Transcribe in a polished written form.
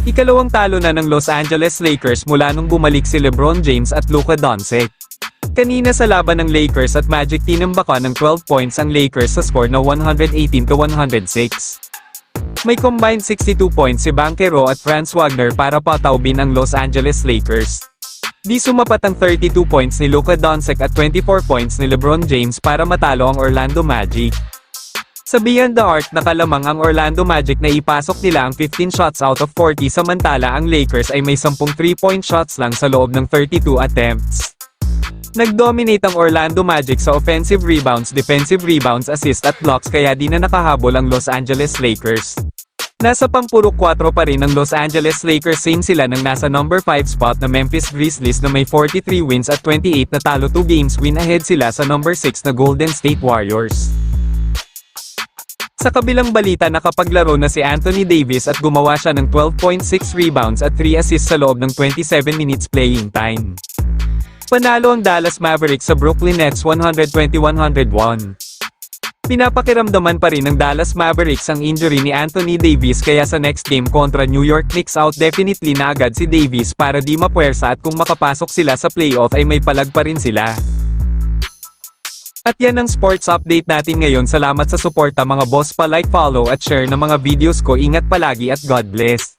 Ikalawang talo na ng Los Angeles Lakers mula nung bumalik si LeBron James at Luka Doncic. Kanina sa laban ng Lakers at Magic tinambaka ng 12 points ang Lakers sa score na 118-106. May combined 62 points si Banchero at Franz Wagner para pataubin ang Los Angeles Lakers. Di sumapat ang 32 points ni Luka Doncic at 24 points ni LeBron James para matalo ang Orlando Magic. Sa Beyond the Arc nakalamang ang Orlando Magic na ipasok nila ang 15 shots out of 40 samantala ang Lakers ay may 10 3-point shots lang sa loob ng 32 attempts. Nag-dominate ang Orlando Magic sa offensive rebounds, defensive rebounds, assist at blocks kaya di na nakahabol ang Los Angeles Lakers. Nasa pampurok 4 pa rin ang Los Angeles Lakers, same sila ng nasa number 5 spot na Memphis Grizzlies na may 43 wins at 28 na talo, 2 games win ahead sila sa number 6 na Golden State Warriors. Sa kabilang balita nakapaglaro na si Anthony Davis at gumawa siya ng 12.6 rebounds at 3 assists sa loob ng 27 minutes playing time. Panalo ang Dallas Mavericks sa Brooklyn Nets 120-101. Pinapakiramdaman pa rin ng Dallas Mavericks ang injury ni Anthony Davis kaya sa next game kontra New York Knicks out definitely na agad si Davis para di mapuwersa at kung makapasok sila sa playoff ay may palag pa rin sila. At yan ang sports update natin ngayon. Salamat sa suporta mga boss, pa like, follow at share ng mga videos ko. Ingat palagi at God bless.